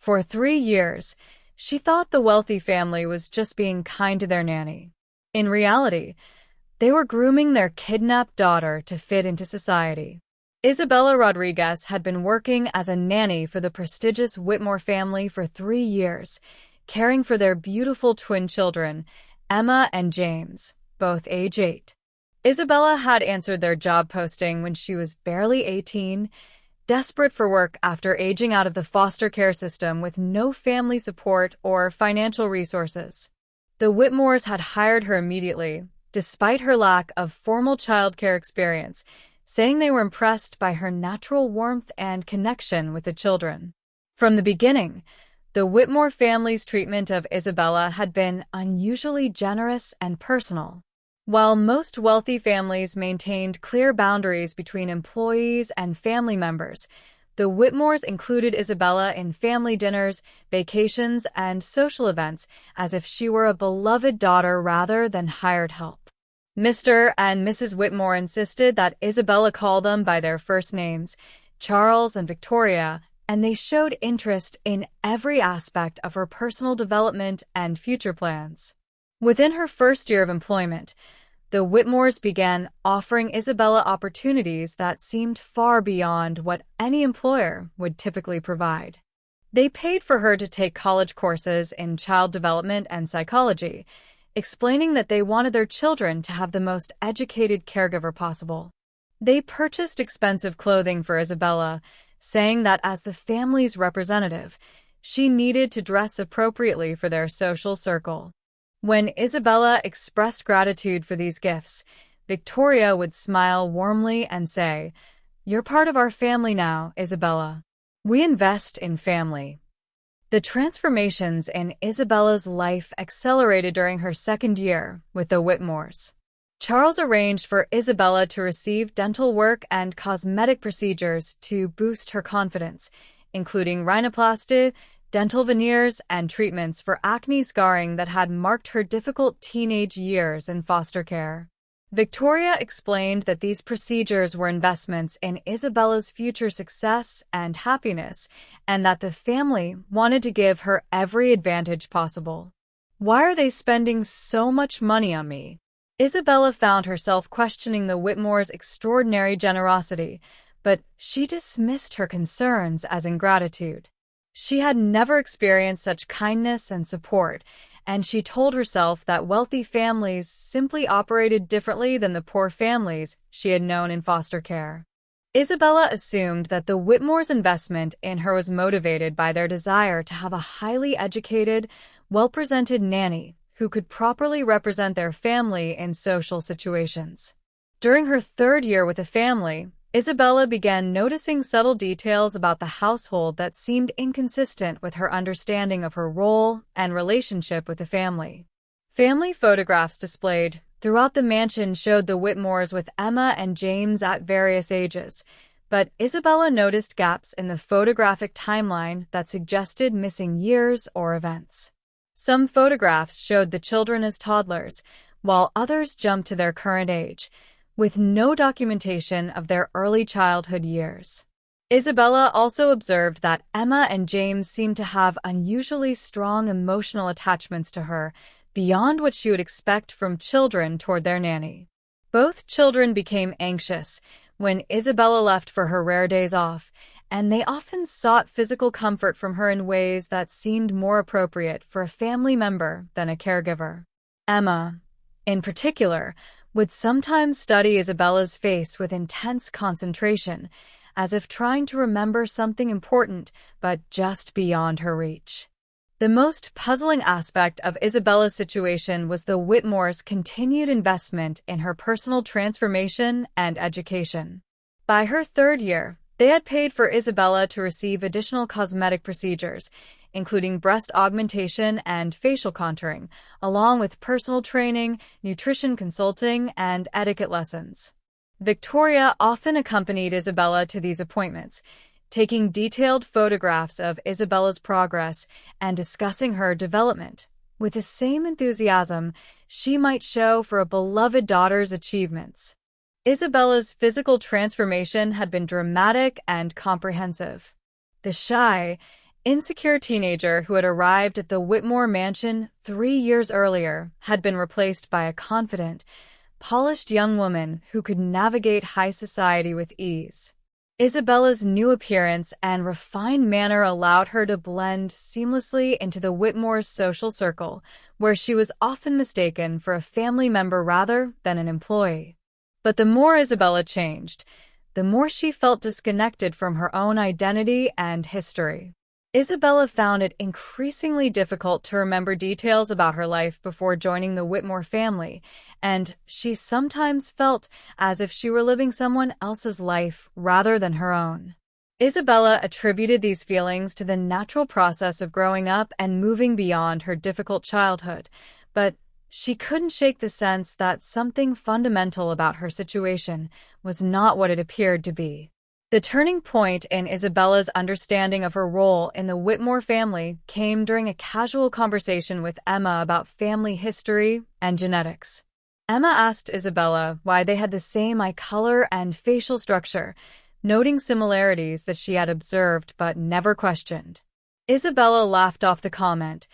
For 3 years, she thought the wealthy family was just being kind to their nanny. In reality, they were grooming their kidnapped daughter to fit into society. Isabella Rodriguez had been working as a nanny for the prestigious Whitmore family for 3 years, caring for their beautiful twin children, Emma and James, both age 8. Isabella had answered their job posting when she was barely 18, desperate for work after aging out of the foster care system with no family support or financial resources. The Whitmores had hired her immediately, despite her lack of formal childcare experience, saying they were impressed by her natural warmth and connection with the children. From the beginning, the Whitmore family's treatment of Isabella had been unusually generous and personal. While most wealthy families maintained clear boundaries between employees and family members, the Whitmores included Isabella in family dinners, vacations, and social events as if she were a beloved daughter rather than hired help. Mr. and Mrs. Whitmore insisted that Isabella call them by their first names, Charles and Victoria, and they showed interest in every aspect of her personal development and future plans. Within her first year of employment, the Whitmores began offering Isabella opportunities that seemed far beyond what any employer would typically provide. They paid for her to take college courses in child development and psychology, explaining that they wanted their children to have the most educated caregiver possible. They purchased expensive clothing for Isabella, saying that as the family's representative, she needed to dress appropriately for their social circle. When Isabella expressed gratitude for these gifts, Victoria would smile warmly and say, "You're part of our family now, Isabella. We invest in family." The transformations in Isabella's life accelerated during her second year with the Whitmores. Charles arranged for Isabella to receive dental work and cosmetic procedures to boost her confidence, including rhinoplasty, dental veneers, and treatments for acne scarring that had marked her difficult teenage years in foster care. Victoria explained that these procedures were investments in Isabella's future success and happiness, and that the family wanted to give her every advantage possible. "Why are they spending so much money on me?" Isabella found herself questioning the Whitmores' extraordinary generosity, but she dismissed her concerns as ingratitude. She had never experienced such kindness and support, and she told herself that wealthy families simply operated differently than the poor families she had known in foster care. Isabella assumed that the Whitmores' investment in her was motivated by their desire to have a highly educated, well-presented nanny who could properly represent their family in social situations. During her third year with the family, Isabella began noticing subtle details about the household that seemed inconsistent with her understanding of her role and relationship with the family. Family photographs displayed throughout the mansion showed the Whitmores with Emma and James at various ages, but Isabella noticed gaps in the photographic timeline that suggested missing years or events. Some photographs showed the children as toddlers, while others jumped to their current age, with no documentation of their early childhood years. Isabella also observed that Emma and James seemed to have unusually strong emotional attachments to her, beyond what she would expect from children toward their nanny. Both children became anxious when Isabella left for her rare days off, and they often sought physical comfort from her in ways that seemed more appropriate for a family member than a caregiver. Emma, in particular, would sometimes study Isabella's face with intense concentration, as if trying to remember something important but just beyond her reach. The most puzzling aspect of Isabella's situation was the Whitmores' continued investment in her personal transformation and education. By her third year, they had paid for Isabella to receive additional cosmetic procedures, including breast augmentation and facial contouring, along with personal training, nutrition consulting, and etiquette lessons. Victoria often accompanied Isabella to these appointments, taking detailed photographs of Isabella's progress and discussing her development, with the same enthusiasm she might show for a beloved daughter's achievements. Isabella's physical transformation had been dramatic and comprehensive. The shy, insecure teenager who had arrived at the Whitmore mansion 3 years earlier had been replaced by a confident, polished young woman who could navigate high society with ease. Isabella's new appearance and refined manner allowed her to blend seamlessly into the Whitmore's social circle, where she was often mistaken for a family member rather than an employee. But the more Isabella changed, the more she felt disconnected from her own identity and history. Isabella found it increasingly difficult to remember details about her life before joining the Whitmore family, and she sometimes felt as if she were living someone else's life rather than her own. Isabella attributed these feelings to the natural process of growing up and moving beyond her difficult childhood, but she couldn't shake the sense that something fundamental about her situation was not what it appeared to be. The turning point in Isabella's understanding of her role in the Whitmore family came during a casual conversation with Emma about family history and genetics. Emma asked Isabella why they had the same eye color and facial structure, noting similarities that she had observed but never questioned. Isabella laughed off the comment,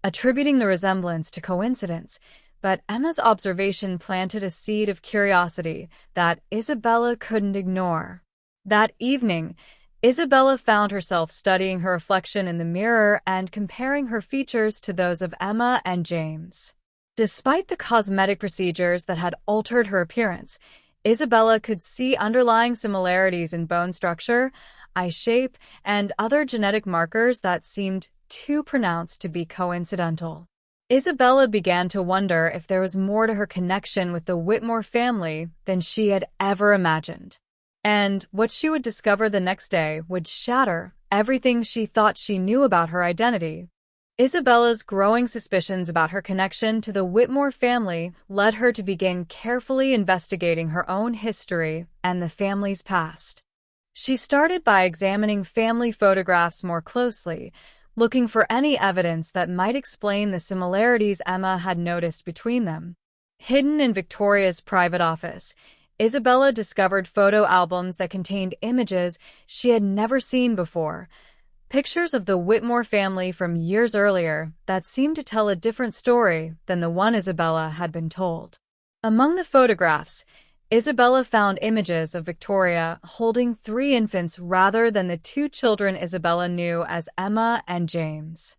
attributing the resemblance to coincidence, but Emma's observation planted a seed of curiosity that Isabella couldn't ignore. That evening, Isabella found herself studying her reflection in the mirror and comparing her features to those of Emma and James. Despite the cosmetic procedures that had altered her appearance, Isabella could see underlying similarities in bone structure, eye shape, and other genetic markers that seemed too pronounced to be coincidental. Isabella began to wonder if there was more to her connection with the Whitmore family than she had ever imagined. And what she would discover the next day would shatter everything she thought she knew about her identity. Isabella's growing suspicions about her connection to the Whitmore family led her to begin carefully investigating her own history and the family's past. She started by examining family photographs more closely, looking for any evidence that might explain the similarities Emma had noticed between them. Hidden in Victoria's private office, Isabella discovered photo albums that contained images she had never seen before, pictures of the Whitmore family from years earlier that seemed to tell a different story than the one Isabella had been told. Among the photographs, Isabella found images of Victoria holding 3 infants rather than the 2 children Isabella knew as Emma and James.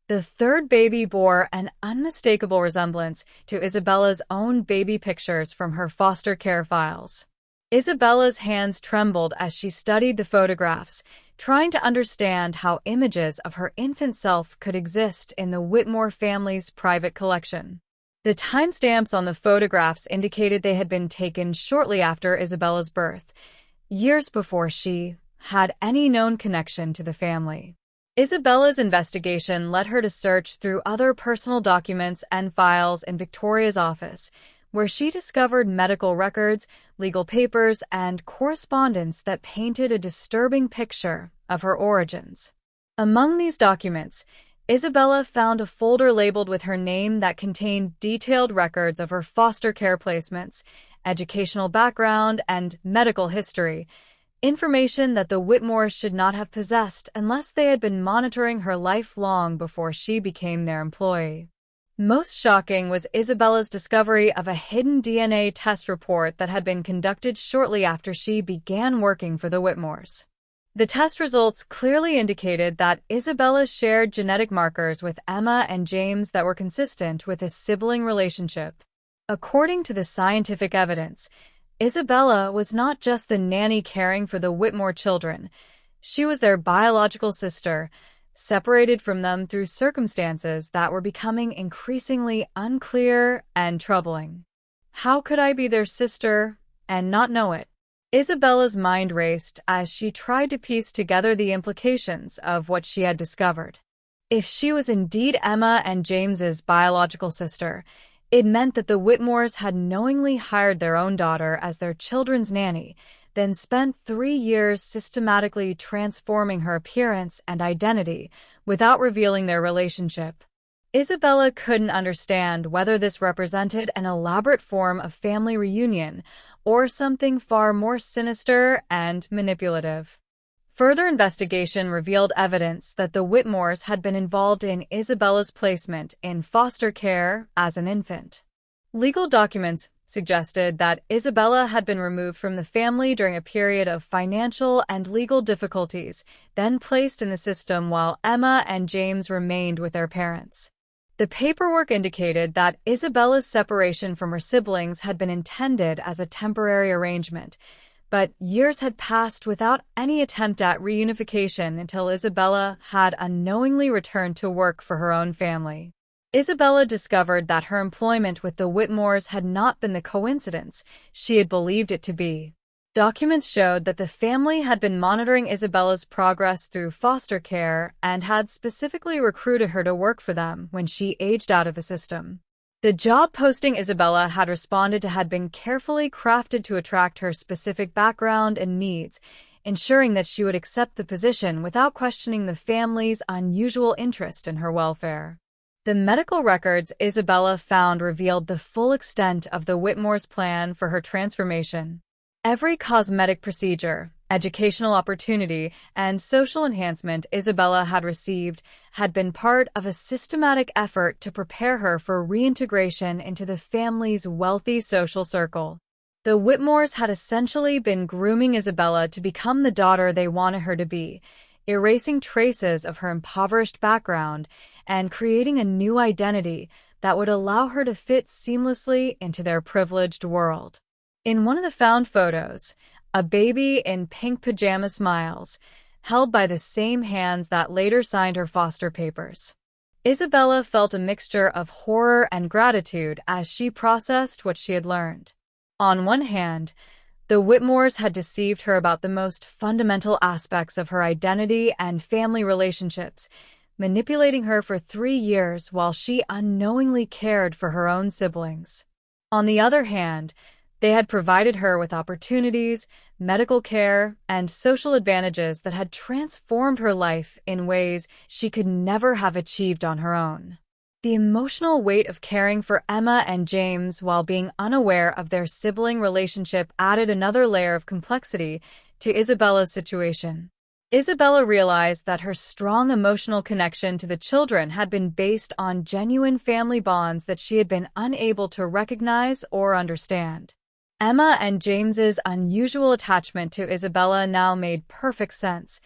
The third baby bore an unmistakable resemblance to Isabella's own baby pictures from her foster care files. Isabella's hands trembled as she studied the photographs, trying to understand how images of her infant self could exist in the Whitmore family's private collection. The timestamps on the photographs indicated they had been taken shortly after Isabella's birth, years before she had any known connection to the family. Isabella's investigation led her to search through other personal documents and files in Victoria's office, where she discovered medical records, legal papers, and correspondence that painted a disturbing picture of her origins. Among these documents, Isabella found a folder labeled with her name that contained detailed records of her foster care placements, educational background, and medical history, information that the Whitmores should not have possessed unless they had been monitoring her life long before she became their employee. Most shocking was Isabella's discovery of a hidden DNA test report that had been conducted shortly after she began working for the Whitmores. The test results clearly indicated that Isabella shared genetic markers with Emma and James that were consistent with a sibling relationship. According to the scientific evidence, Isabella was not just the nanny caring for the Whitmore children. She was their biological sister, separated from them through circumstances that were becoming increasingly unclear and troubling. How could I be their sister and not know it? Isabella's mind raced as she tried to piece together the implications of what she had discovered. If she was indeed Emma and James's biological sister, it meant that the Whitmores had knowingly hired their own daughter as their children's nanny, then spent 3 years systematically transforming her appearance and identity without revealing their relationship. Isabella couldn't understand whether this represented an elaborate form of family reunion or something far more sinister and manipulative. Further investigation revealed evidence that the Whitmores had been involved in Isabella's placement in foster care as an infant. Legal documents suggested that Isabella had been removed from the family during a period of financial and legal difficulties, then placed in the system while Emma and James remained with their parents. The paperwork indicated that Isabella's separation from her siblings had been intended as a temporary arrangement, but years had passed without any attempt at reunification until Isabella had unknowingly returned to work for her own family. Isabella discovered that her employment with the Whitmores had not been the coincidence she had believed it to be. Documents showed that the family had been monitoring Isabella's progress through foster care and had specifically recruited her to work for them when she aged out of the system. The job posting Isabella had responded to had been carefully crafted to attract her specific background and needs, ensuring that she would accept the position without questioning the family's unusual interest in her welfare. The medical records Isabella found revealed the full extent of the Whitmore's plan for her transformation. Every cosmetic procedure, educational opportunity, and social enhancement Isabella had received had been part of a systematic effort to prepare her for reintegration into the family's wealthy social circle. The Whitmores had essentially been grooming Isabella to become the daughter they wanted her to be, erasing traces of her impoverished background and creating a new identity that would allow her to fit seamlessly into their privileged world. In one of the found photos, a baby in pink pajama smiles, held by the same hands that later signed her foster papers. Isabella felt a mixture of horror and gratitude as she processed what she had learned. On one hand, the Whitmores had deceived her about the most fundamental aspects of her identity and family relationships, manipulating her for 3 years while she unknowingly cared for her own siblings. On the other hand, they had provided her with opportunities, medical care, and social advantages that had transformed her life in ways she could never have achieved on her own. The emotional weight of caring for Emma and James while being unaware of their sibling relationship added another layer of complexity to Isabella's situation. Isabella realized that her strong emotional connection to the children had been based on genuine family bonds that she had been unable to recognize or understand. Emma and James's unusual attachment to Isabella now made perfect sense.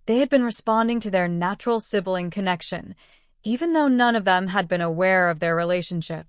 They had been responding to their natural sibling connection, even though none of them had been aware of their relationship.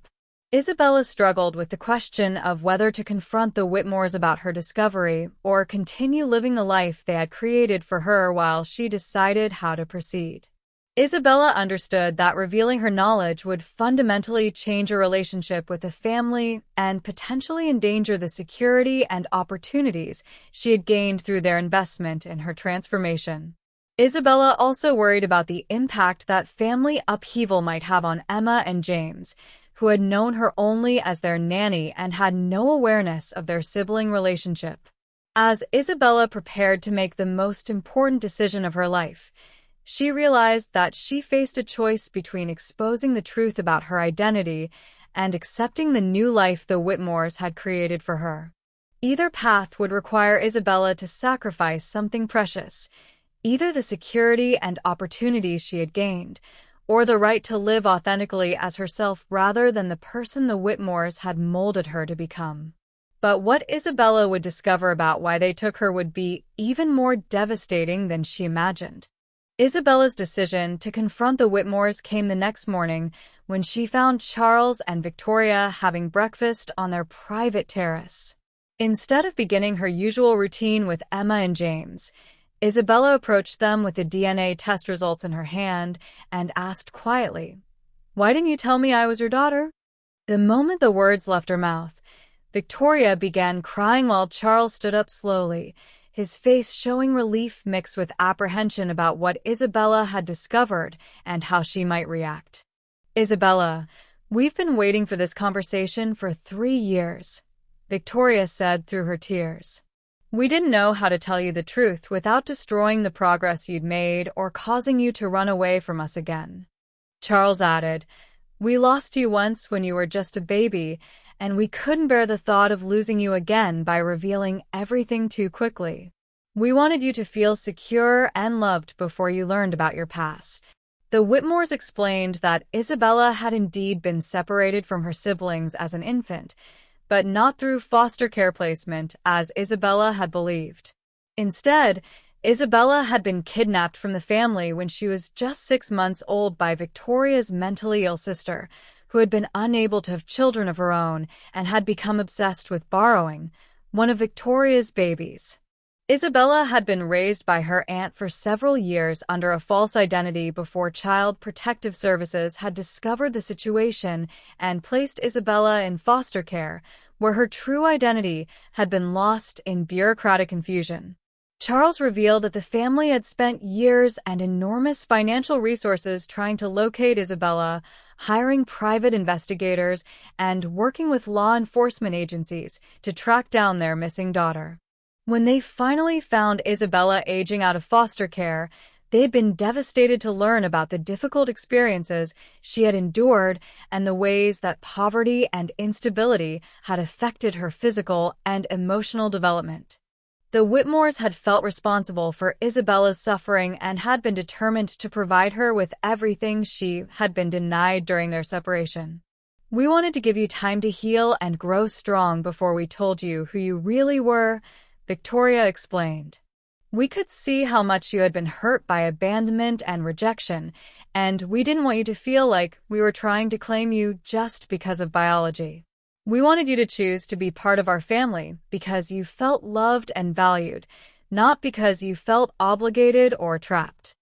Isabella struggled with the question of whether to confront the Whitmores about her discovery or continue living the life they had created for her while she decided how to proceed. Isabella understood that revealing her knowledge would fundamentally change her relationship with the family and potentially endanger the security and opportunities she had gained through their investment in her transformation. Isabella also worried about the impact that family upheaval might have on Emma and James, who had known her only as their nanny and had no awareness of their sibling relationship. As Isabella prepared to make the most important decision of her life, she realized that she faced a choice between exposing the truth about her identity and accepting the new life the Whitmores had created for her. Either path would require Isabella to sacrifice something precious, either the security and opportunities she had gained, or the right to live authentically as herself rather than the person the Whitmores had molded her to become. But what Isabella would discover about why they took her would be even more devastating than she imagined. Isabella's decision to confront the Whitmores came the next morning when she found Charles and Victoria having breakfast on their private terrace. Instead of beginning her usual routine with Emma and James, Isabella approached them with the DNA test results in her hand and asked quietly, "Why didn't you tell me I was your daughter?" The moment the words left her mouth, Victoria began crying while Charles stood up slowly, his face showing relief mixed with apprehension about what Isabella had discovered and how she might react. "Isabella, we've been waiting for this conversation for 3 years," Victoria said through her tears. "We didn't know how to tell you the truth without destroying the progress you'd made or causing you to run away from us again." Charles added, "We lost you once when you were just a baby, and we couldn't bear the thought of losing you again by revealing everything too quickly." We wanted you to feel secure and loved before you learned about your past. The Whitmores explained that Isabella had indeed been separated from her siblings as an infant, but not through foster care placement, as Isabella had believed. Instead, Isabella had been kidnapped from the family when she was just 6 months old by Victoria's mentally ill sister, who had been unable to have children of her own and had become obsessed with borrowing one of Victoria's babies. Isabella had been raised by her aunt for several years under a false identity before Child Protective Services had discovered the situation and placed Isabella in foster care, where her true identity had been lost in bureaucratic confusion. Charles revealed that the family had spent years and enormous financial resources trying to locate Isabella, hiring private investigators, and working with law enforcement agencies to track down their missing daughter. When they finally found Isabella aging out of foster care, they had been devastated to learn about the difficult experiences she had endured and the ways that poverty and instability had affected her physical and emotional development. The Whitmores had felt responsible for Isabella's suffering and had been determined to provide her with everything she had been denied during their separation. We wanted to give you time to heal and grow strong before we told you who you really were, Victoria explained. We could see how much you had been hurt by abandonment and rejection, and we didn't want you to feel like we were trying to claim you just because of biology. We wanted you to choose to be part of our family because you felt loved and valued, not because you felt obligated or trapped.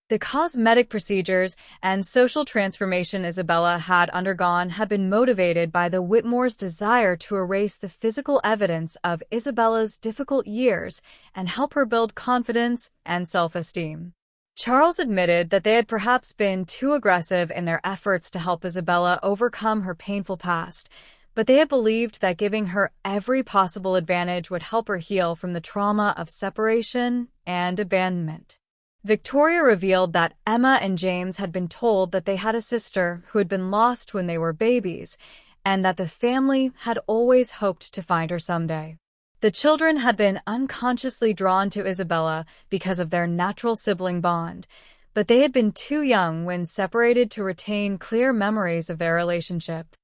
The cosmetic procedures and social transformation Isabella had undergone had been motivated by the Whitmore's desire to erase the physical evidence of Isabella's difficult years and help her build confidence and self-esteem. Charles admitted that they had perhaps been too aggressive in their efforts to help Isabella overcome her painful past, but they had believed that giving her every possible advantage would help her heal from the trauma of separation and abandonment. Victoria revealed that Emma and James had been told that they had a sister who had been lost when they were babies, and that the family had always hoped to find her someday. The children had been unconsciously drawn to Isabella because of their natural sibling bond, but they had been too young when separated to retain clear memories of their relationship.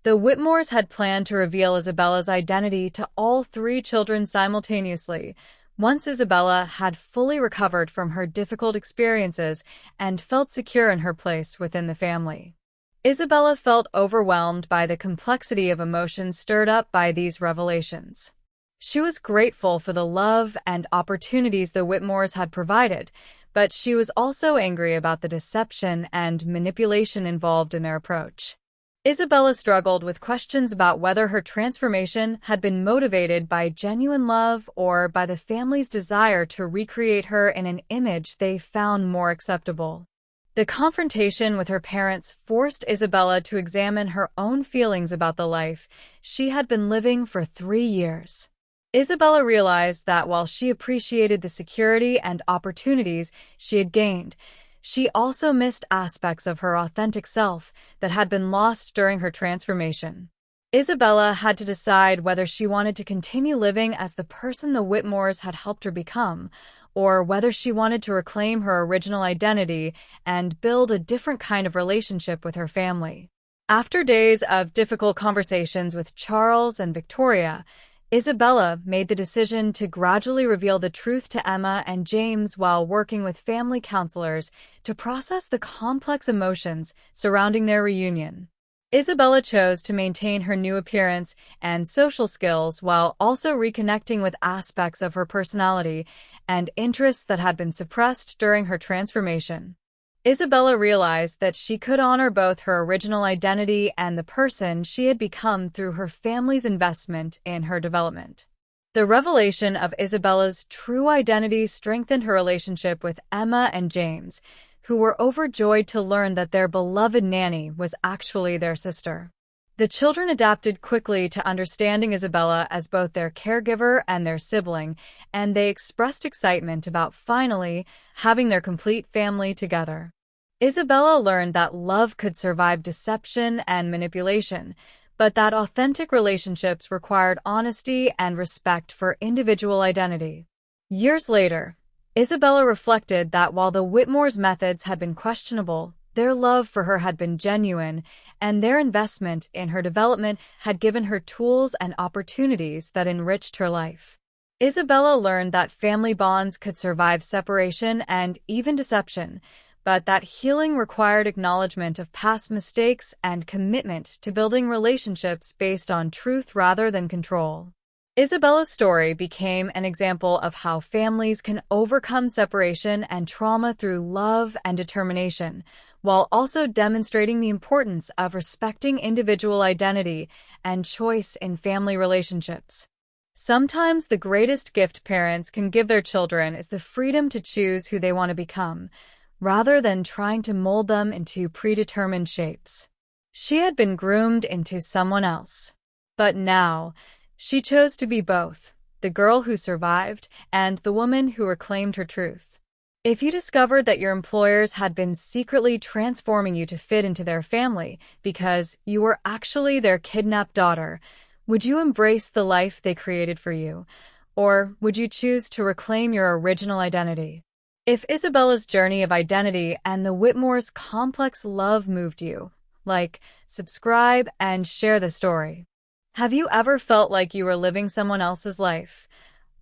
The Whitmores had planned to reveal Isabella's identity to all 3 children simultaneously, once Isabella had fully recovered from her difficult experiences and felt secure in her place within the family. Isabella felt overwhelmed by the complexity of emotions stirred up by these revelations. She was grateful for the love and opportunities the Whitmores had provided, but she was also angry about the deception and manipulation involved in their approach. Isabella struggled with questions about whether her transformation had been motivated by genuine love or by the family's desire to recreate her in an image they found more acceptable. The confrontation with her parents forced Isabella to examine her own feelings about the life she had been living for 3 years. Isabella realized that while she appreciated the security and opportunities she had gained, she also missed aspects of her authentic self that had been lost during her transformation. Isabella had to decide whether she wanted to continue living as the person the Whitmores had helped her become, or whether she wanted to reclaim her original identity and build a different kind of relationship with her family. After days of difficult conversations with Charles and Victoria, Isabella made the decision to gradually reveal the truth to Emma and James while working with family counselors to process the complex emotions surrounding their reunion. Isabella chose to maintain her new appearance and social skills while also reconnecting with aspects of her personality and interests that had been suppressed during her transformation. Isabella realized that she could honor both her original identity and the person she had become through her family's investment in her development. The revelation of Isabella's true identity strengthened her relationship with Emma and James, who were overjoyed to learn that their beloved Nanny was actually their sister. The children adapted quickly to understanding Isabella as both their caregiver and their sibling, and they expressed excitement about finally having their complete family together. Isabella learned that love could survive deception and manipulation, but that authentic relationships required honesty and respect for individual identity. Years later, Isabella reflected that while the Whitmore's methods had been questionable, their love for her had been genuine, and their investment in her development had given her tools and opportunities that enriched her life. Isabella learned that family bonds could survive separation and even deception, but that healing required acknowledgement of past mistakes and commitment to building relationships based on truth rather than control. Isabella's story became an example of how families can overcome separation and trauma through love and determination, while also demonstrating the importance of respecting individual identity and choice in family relationships. Sometimes the greatest gift parents can give their children is the freedom to choose who they want to become, rather than trying to mold them into predetermined shapes. She had been groomed into someone else. But now, she chose to be both, the girl who survived and the woman who reclaimed her truth. If you discovered that your employers had been secretly transforming you to fit into their family because you were actually their kidnapped daughter, would you embrace the life they created for you, or would you choose to reclaim your original identity? If Isabella's journey of identity and the Whitmore's complex love moved you, like, subscribe, and share the story. Have you ever felt like you were living someone else's life,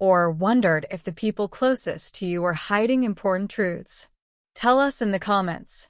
or wondered if the people closest to you were hiding important truths? Tell us in the comments.